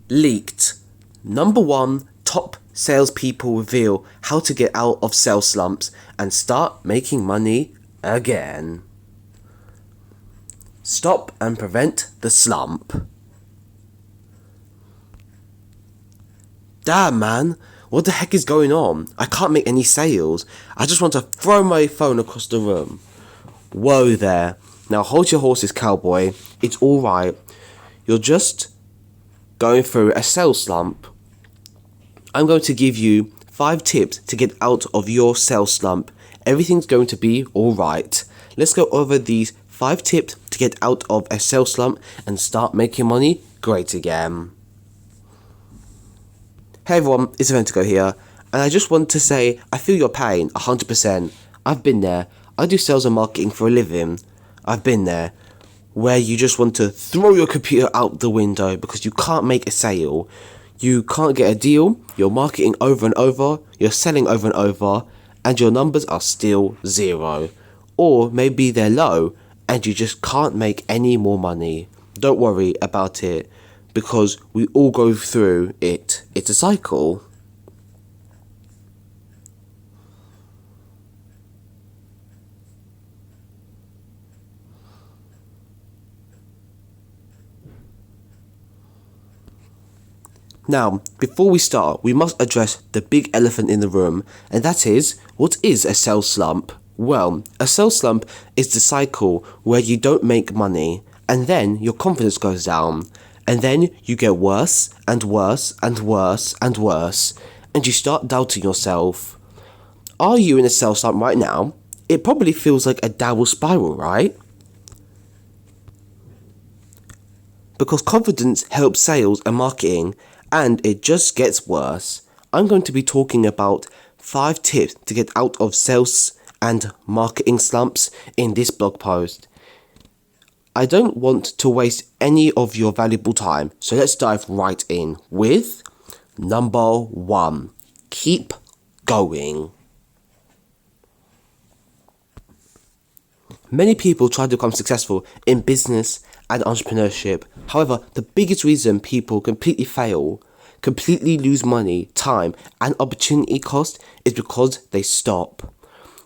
Leaked. Number 1 top salespeople reveal how to get out of sales slumps and start making money again. Stop and prevent the slump. Damn, man, what the heck is going on? I can't make any sales. I just want to throw my phone across the room. Whoa there. Now hold your horses, cowboy. It's alright. You're just going through a sales slump. I'm going to give you 5 tips to get out of your sales slump. Everything's going to be alright. Let's go over these 5 tips to get out of a sales slump and start making money great again. Hey everyone, it's Adventago here, and I just want to say I feel your pain 100%. I've been there. I do sales and marketing for a living. I've been there, where you just want to throw your computer out the window because you can't make a sale. You can't get a deal, you're marketing over and over, you're selling over and over, and your numbers are still 0. Or maybe they're low, and you just can't make any more money. Don't worry about it, because we all go through it. It's a cycle. Now, before we start, we must address the big elephant in the room, and that is, what is a sales slump? Well, a sales slump is the cycle where you don't make money, and then your confidence goes down, and then you get worse and worse and worse and worse, and you start doubting yourself. Are you in a sales slump right now? It probably feels like a downward spiral, right? Because confidence helps sales and marketing, and it just gets worse. I'm going to be talking about 5 tips to get out of sales and marketing slumps in this blog post. I don't want to waste any of your valuable time, so let's dive right in with number 1. Keep going. Many people try to become successful in business and entrepreneurship. However, the biggest reason people completely fail, completely lose money, time, and opportunity cost is because they stop.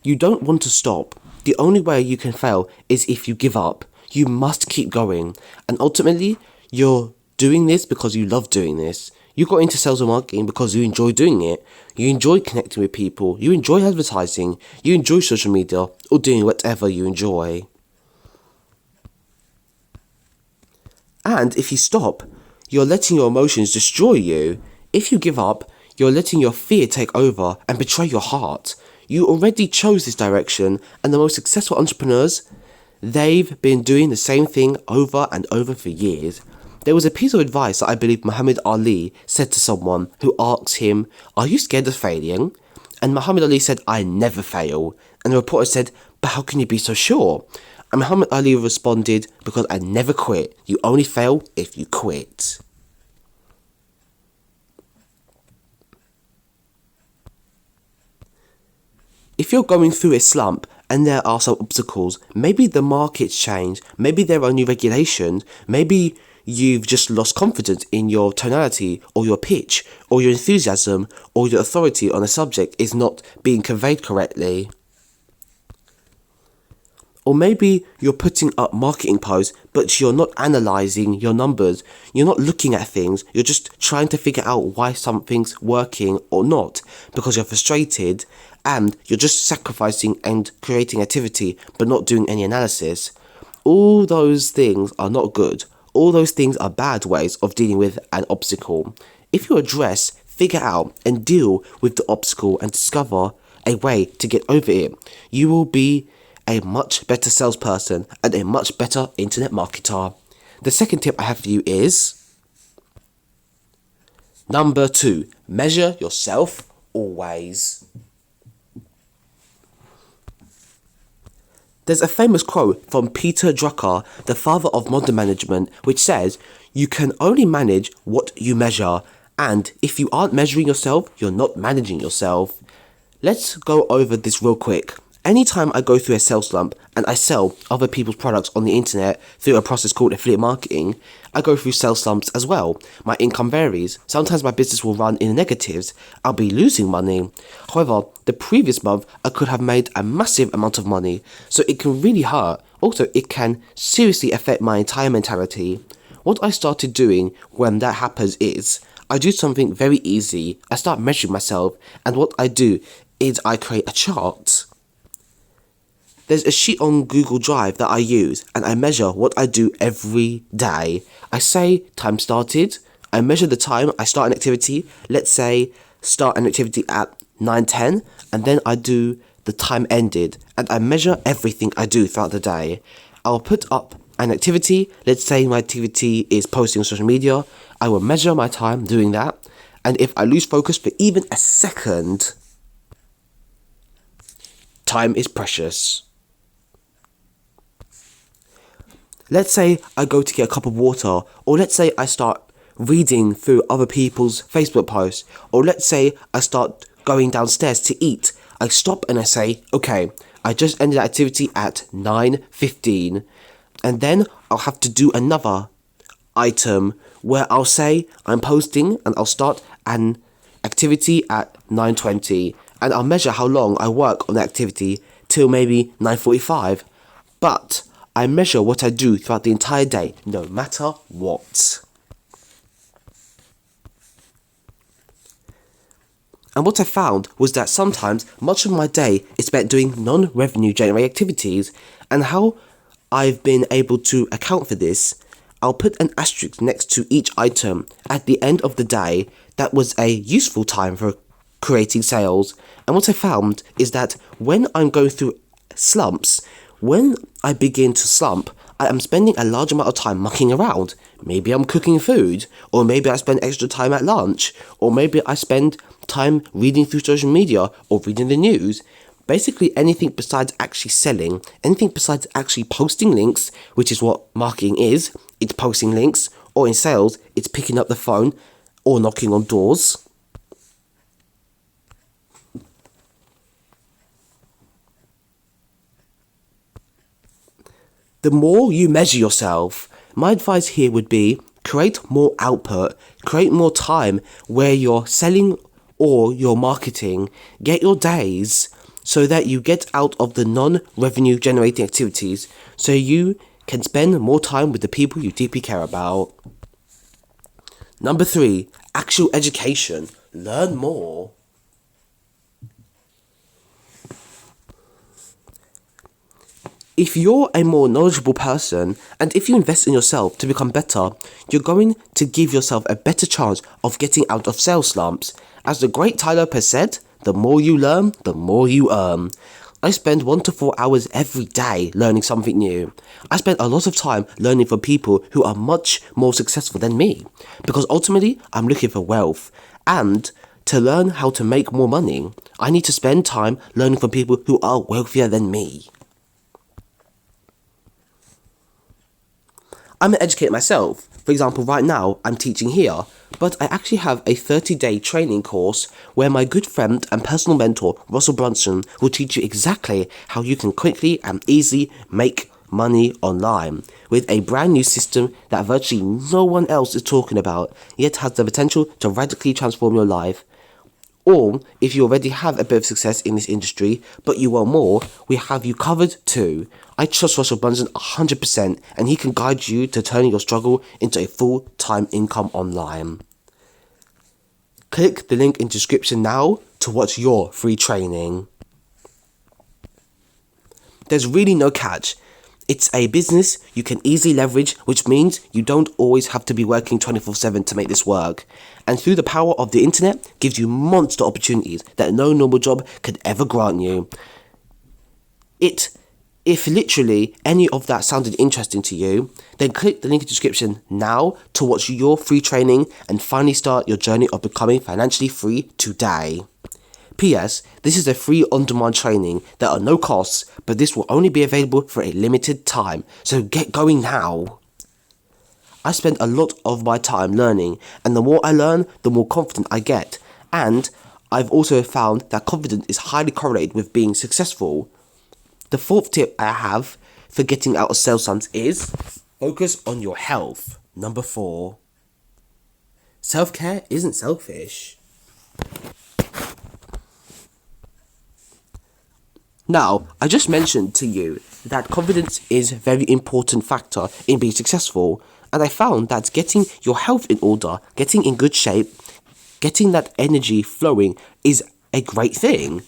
You don't want to stop. The only way you can fail is if you give up. You must keep going. And ultimately, you're doing this because you love doing this. You got into sales and marketing because you enjoy doing it. You enjoy connecting with people. You enjoy advertising. You enjoy social media or doing whatever you enjoy. And if you stop, you're letting your emotions destroy you. If you give up, you're letting your fear take over and betray your heart. You already chose this direction, and the most successful entrepreneurs, they've been doing the same thing over and over for years. There was a piece of advice that I believe Muhammad Ali said to someone who asked him, "Are you scared of failing?" And Muhammad Ali said, "I never fail." And the reporter said, "But how can you be so sure?" And Muhammad Ali responded, "Because I never quit. You only fail if you quit." If you're going through a slump and there are some obstacles, maybe the market's changed, maybe there are new regulations, maybe you've just lost confidence in your tonality or your pitch or your enthusiasm or your authority on a subject is not being conveyed correctly. Or maybe you're putting up marketing posts, but you're not analysing your numbers. You're not looking at things. You're just trying to figure out why something's working or not because you're frustrated and you're just sacrificing and creating activity but not doing any analysis. All those things are not good. All those things are bad ways of dealing with an obstacle. If you address, figure out and deal with the obstacle and discover a way to get over it, you will be a much better salesperson and a much better internet marketer. The second tip I have for you is number 2, measure yourself always. There's a famous quote from Peter Drucker, the father of modern management, which says, "You can only manage what you measure, and if you aren't measuring yourself, you're not managing yourself." Let's go over this real quick. Anytime I go through a sales slump and I sell other people's products on the internet through a process called affiliate marketing, I go through sales slumps as well. My income varies. Sometimes my business will run in the negatives. I'll be losing money. However, the previous month I could have made a massive amount of money, so it can really hurt. Also, it can seriously affect my entire mentality. What I started doing when that happens is, I do something very easy. I start measuring myself, and what I do is I create a chart. There's a sheet on Google Drive that I use, and I measure what I do every day. I say time started, I measure the time I start an activity, let's say start an activity at 9:10, and then I do the time ended, and I measure everything I do throughout the day. I'll put up an activity, let's say my activity is posting on social media, I will measure my time doing that, and if I lose focus for even a second, time is precious. Let's say I go to get a cup of water, or let's say I start reading through other people's Facebook posts, or let's say I start going downstairs to eat. I stop and I say, okay, I just ended the activity at 9:15, and then I'll have to do another item where I'll say I'm posting and I'll start an activity at 9:20, and I'll measure how long I work on the activity till maybe 9:45, but I measure what I do throughout the entire day, no matter what. And what I found was that sometimes much of my day is spent doing non-revenue generating activities, and how I've been able to account for this, I'll put an asterisk next to each item at the end of the day that was a useful time for creating sales. And what I found is that when I'm going through slumps, when I begin to slump, I am spending a large amount of time mucking around. Maybe I'm cooking food, or maybe I spend extra time at lunch, or maybe I spend time reading through social media or reading the news. Basically anything besides actually selling, anything besides actually posting links, which is what marketing is, it's posting links, or in sales, it's picking up the phone or knocking on doors. The more you measure yourself, my advice here would be create more output, create more time where you're selling or you're marketing, get your days so that you get out of the non-revenue generating activities so you can spend more time with the people you deeply care about. Number 3, actual education. Learn more. If you're a more knowledgeable person, and if you invest in yourself to become better, you're going to give yourself a better chance of getting out of sales slumps. As the great Tyler has said, the more you learn, the more you earn. I spend 1 to 4 hours every day learning something new. I spend a lot of time learning from people who are much more successful than me, because ultimately I'm looking for wealth, and to learn how to make more money, I need to spend time learning from people who are wealthier than me. I'm an educator myself. For example, right now, I'm teaching here, but I actually have a 30-day training course where my good friend and personal mentor, Russell Brunson, will teach you exactly how you can quickly and easily make money online with a brand new system that virtually no one else is talking about, yet has the potential to radically transform your life. Or, if you already have a bit of success in this industry, but you want more, we have you covered too. I trust Russell Brunson 100%, and he can guide you to turning your struggle into a full-time income online. Click the link in the description now to watch your free training. There's really no catch. It's a business you can easily leverage, which means you don't always have to be working 24/7 to make this work. And through the power of the internet, gives you monster opportunities that no normal job could ever grant you. If literally any of that sounded interesting to you, then click the link in the description now to watch your free training and finally start your journey of becoming financially free today. P.S. This is a free on-demand training that are no costs, but this will only be available for a limited time, so get going now. I spend a lot of my time learning, and the more I learn, the more confident I get, and I've also found that confidence is highly correlated with being successful. The 4th tip I have for getting out of sales slumps is focus on your health, Number 4. Self-care isn't selfish. Now, I just mentioned to you that confidence is a very important factor in being successful, and I found that getting your health in order, getting in good shape, getting that energy flowing is a great thing.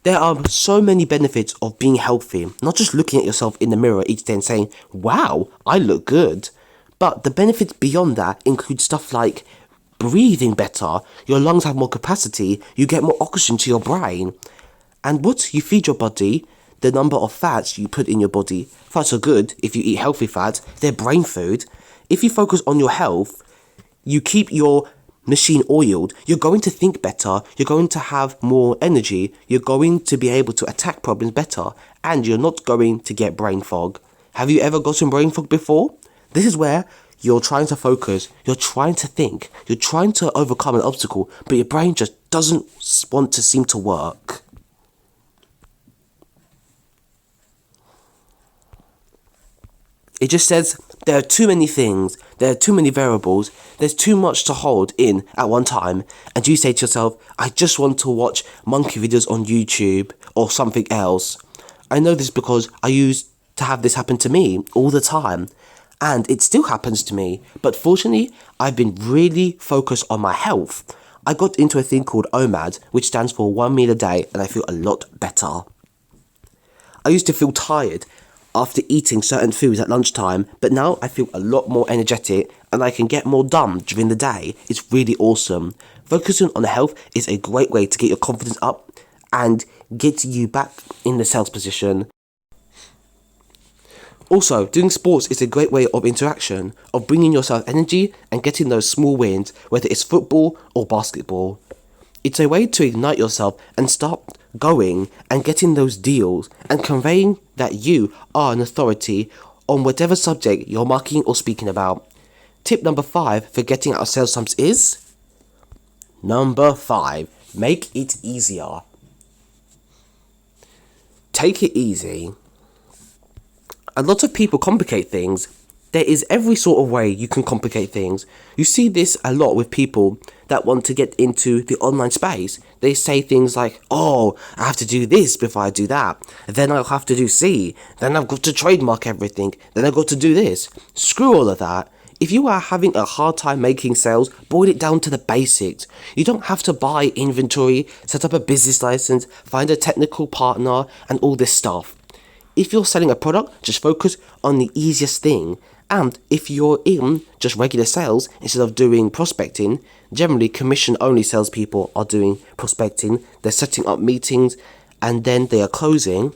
There are so many benefits of being healthy, not just looking at yourself in the mirror each day and saying, wow, I look good. But the benefits beyond that include stuff like breathing better, your lungs have more capacity, you get more oxygen to your brain. And what you feed your body, the number of fats you put in your body, fats are good if you eat healthy fats, they're brain food. If you focus on your health, you keep your machine oiled, you're going to think better, you're going to have more energy, you're going to be able to attack problems better, and you're not going to get brain fog. Have you ever gotten brain fog before? This is where you're trying to focus, you're trying to think, you're trying to overcome an obstacle, but your brain just doesn't want to seem to work. It just says there are too many things, there are too many variables, there's too much to hold in at one time, and you say to yourself, I just want to watch monkey videos on YouTube or something else. I know this because I used to have this happen to me all the time, and it still happens to me, but fortunately, I've been really focused on my health. I got into a thing called OMAD, which stands for 1 meal a day, and I feel a lot better. I used to feel tired after eating certain foods at lunchtime, but now I feel a lot more energetic and I can get more done during the day. It's really awesome. Focusing on health is a great way to get your confidence up and get you back in the sales position. Also, doing sports is a great way of interaction, of bringing yourself energy and getting those small wins, whether it's football or basketball. It's a way to ignite yourself and start going and getting those deals and conveying that you are an authority on whatever subject you're marketing or speaking about. Tip number 5 for getting out of sales slumps is number 5. Make it easier. Take it easy. A lot of people complicate things. There is every sort of way you can complicate things. You see this a lot with people that want to get into the online space. They say things like, oh, I have to do this before I do that. Then I'll have to do C. Then I've got to trademark everything. Then I've got to do this. Screw all of that. If you are having a hard time making sales, boil it down to the basics. You don't have to buy inventory, set up a business license, find a technical partner, and all this stuff. If you're selling a product, just focus on the easiest thing. And if you're in just regular sales, instead of doing prospecting, generally commission-only salespeople are doing prospecting. They're setting up meetings and then they are closing.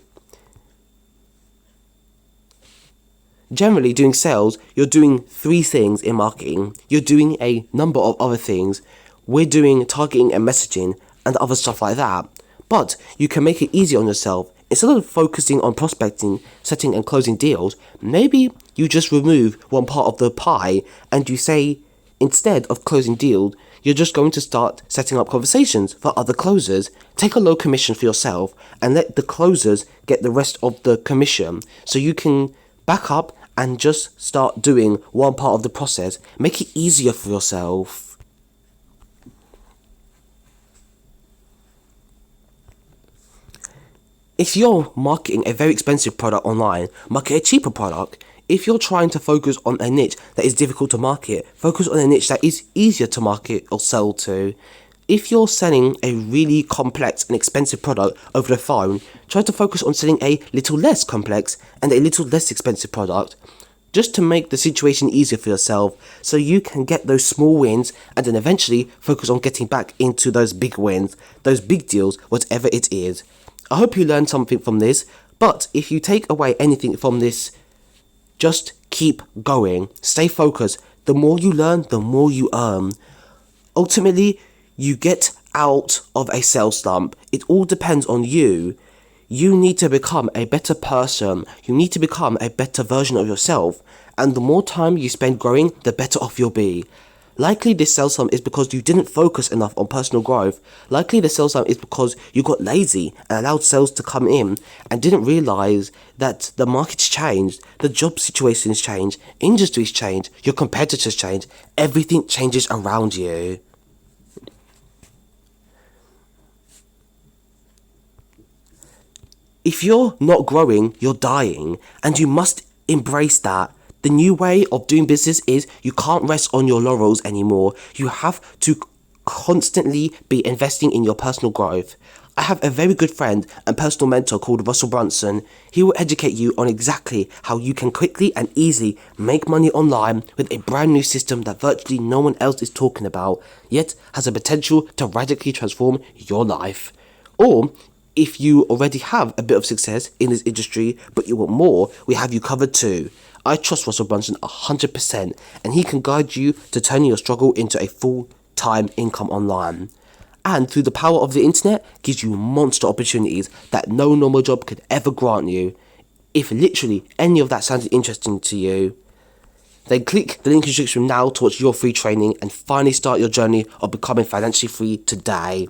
Generally, doing sales, you're doing 3 things in marketing. You're doing a number of other things. We're doing targeting and messaging and other stuff like that. But you can make it easy on yourself. Instead of focusing on prospecting, setting and closing deals, maybe you just remove one part of the pie and you say, instead of closing deals, you're just going to start setting up conversations for other closers. Take a low commission for yourself and let the closers get the rest of the commission so you can back up and just start doing one part of the process. Make it easier for yourself. If you're marketing a very expensive product online, market a cheaper product. If you're trying to focus on a niche that is difficult to market, focus on a niche that is easier to market or sell to. If you're selling a really complex and expensive product over the phone, try to focus on selling a little less complex and a little less expensive product, just to make the situation easier for yourself so you can get those small wins and then eventually focus on getting back into those big wins, those big deals, whatever it is. I hope you learned something from this, but if you take away anything from this, just keep going. Stay focused. The more you learn, the more you earn. Ultimately, you get out of a sales slump. It all depends on you. You need to become a better person. You need to become a better version of yourself. And the more time you spend growing, the better off you'll be. Likely this sales slump is because you didn't focus enough on personal growth. Likely the sales slump is because you got lazy and allowed sales to come in and didn't realise that the market's changed, the job situation's changed, industries change, your competitors change, everything changes around you. If you're not growing, you're dying, and you must embrace that. The new way of doing business is you can't rest on your laurels anymore. You have to constantly be investing in your personal growth. I have a very good friend and personal mentor called Russell Brunson. He will educate you on exactly how you can quickly and easily make money online with a brand new system that virtually no one else is talking about, yet has a potential to radically transform your life. Or, if you already have a bit of success in this industry but you want more, we have you covered too. I trust Russell Brunson 100%, and he can guide you to turning your struggle into a full-time income online. And through the power of the internet, gives you monster opportunities that no normal job could ever grant you. If literally any of that sounds interesting to you, then click the link in the description now to watch your free training and finally start your journey of becoming financially free today.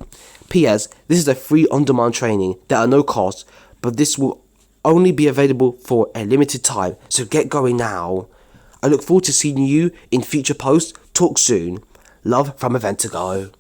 P.S. This is a free on-demand training. There are no costs, but this will only be available for a limited time, so get going now. I look forward to seeing you in future posts. Talk soon. Love from Adventago.